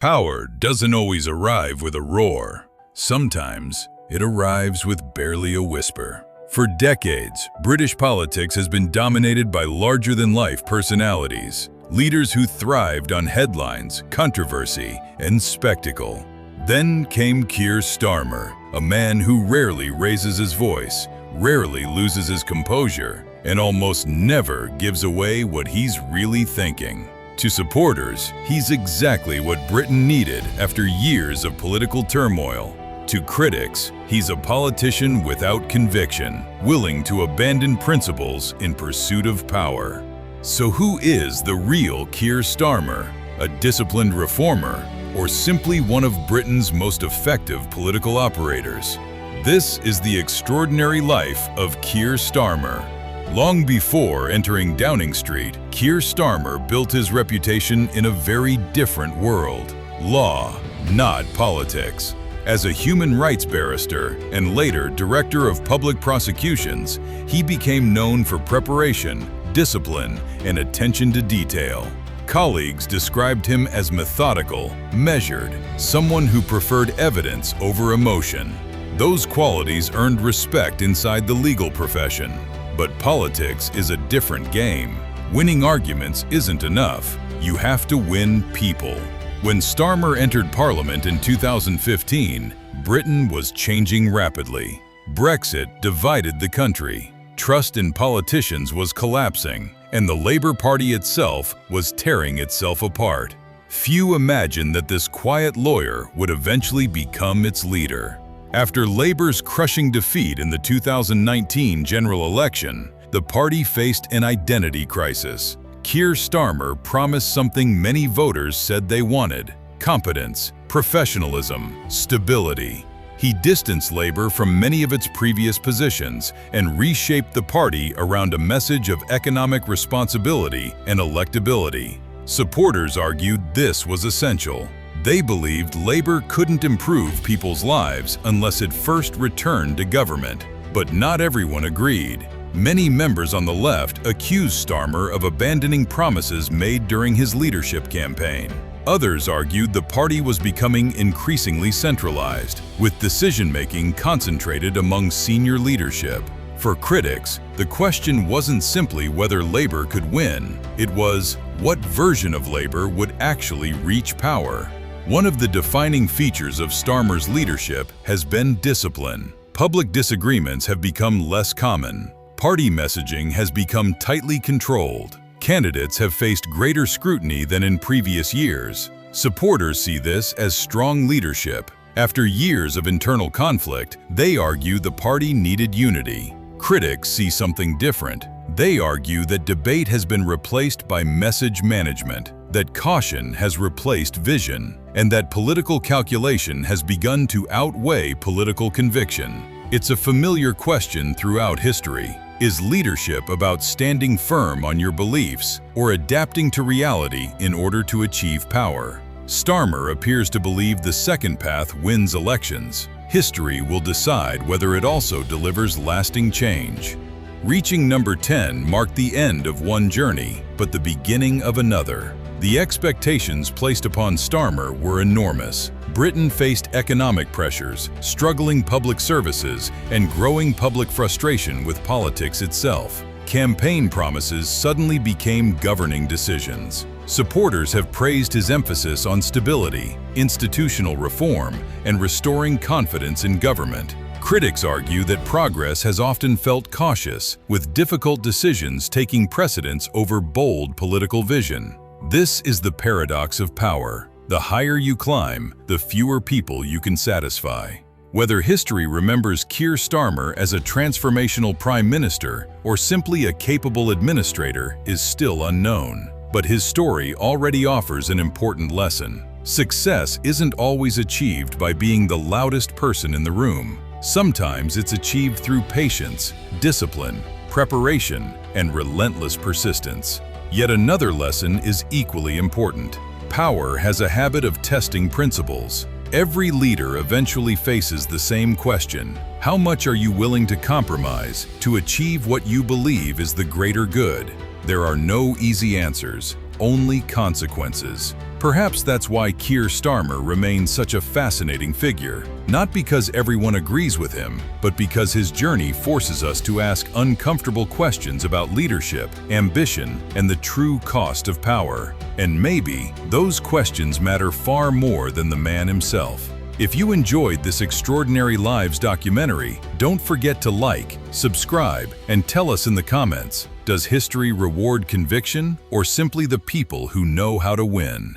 Power doesn't always arrive with a roar. Sometimes it arrives with barely a whisper. For decades, British politics has been dominated by larger-than-life personalities, leaders who thrived on headlines, controversy, and spectacle. Then came Keir Starmer, a man who rarely raises his voice, rarely loses his composure, and almost never gives away what he's really thinking. To supporters, he's exactly what Britain needed after years of political turmoil. To critics, he's a politician without conviction, willing to abandon principles in pursuit of power. So who is the real Keir Starmer? A disciplined reformer, or simply one of Britain's most effective political operators? This is the extraordinary life of Keir Starmer. Long before entering Downing Street, Keir Starmer built his reputation in a very different world: law, not politics. As a human rights barrister and later Director of Public Prosecutions, he became known for preparation, discipline, and attention to detail. Colleagues described him as methodical, measured, someone who preferred evidence over emotion. Those qualities earned respect inside the legal profession. But politics is a different game. Winning arguments isn't enough. You have to win people. When Starmer entered Parliament in 2015, Britain was changing rapidly. Brexit divided the country. Trust in politicians was collapsing, and the Labour Party itself was tearing itself apart. Few imagined that this quiet lawyer would eventually become its leader. After Labour's crushing defeat in the 2019 general election, the party faced an identity crisis. Keir Starmer promised something many voters said they wanted: competence, professionalism, stability. He distanced Labour from many of its previous positions and reshaped the party around a message of economic responsibility and electability. Supporters argued this was essential. They believed Labour couldn't improve people's lives unless it first returned to government. But not everyone agreed. Many members on the left accused Starmer of abandoning promises made during his leadership campaign. Others argued the party was becoming increasingly centralized, with decision-making concentrated among senior leadership. For critics, the question wasn't simply whether Labour could win. It was, what version of Labour would actually reach power? One of the defining features of Starmer's leadership has been discipline. Public disagreements have become less common. Party messaging has become tightly controlled. Candidates have faced greater scrutiny than in previous years. Supporters see this as strong leadership. After years of internal conflict, they argue the party needed unity. Critics see something different. They argue that debate has been replaced by message management, that caution has replaced vision, and that political calculation has begun to outweigh political conviction. It's a familiar question throughout history. Is leadership about standing firm on your beliefs or adapting to reality in order to achieve power? Starmer appears to believe the second path wins elections. History will decide whether it also delivers lasting change. Reaching number 10 marked the end of one journey, but the beginning of another. The expectations placed upon Starmer were enormous. Britain faced economic pressures, struggling public services, and growing public frustration with politics itself. Campaign promises suddenly became governing decisions. Supporters have praised his emphasis on stability, institutional reform, and restoring confidence in government. Critics argue that progress has often felt cautious, with difficult decisions taking precedence over bold political vision. This is the paradox of power. The higher you climb, the fewer people you can satisfy. Whether history remembers Keir Starmer as a transformational prime minister or simply a capable administrator is still unknown. But his story already offers an important lesson. Success isn't always achieved by being the loudest person in the room. Sometimes it's achieved through patience, discipline, preparation, and relentless persistence. Yet another lesson is equally important. Power has a habit of testing principles. Every leader eventually faces the same question: how much are you willing to compromise to achieve what you believe is the greater good? There are no easy answers, only consequences. Perhaps that's why Keir Starmer remains such a fascinating figure. Not because everyone agrees with him, but because his journey forces us to ask uncomfortable questions about leadership, ambition, and the true cost of power. And maybe those questions matter far more than the man himself. If you enjoyed this Extraordinary Lives documentary, don't forget to like, subscribe, and tell us in the comments, does history reward conviction or simply the people who know how to win?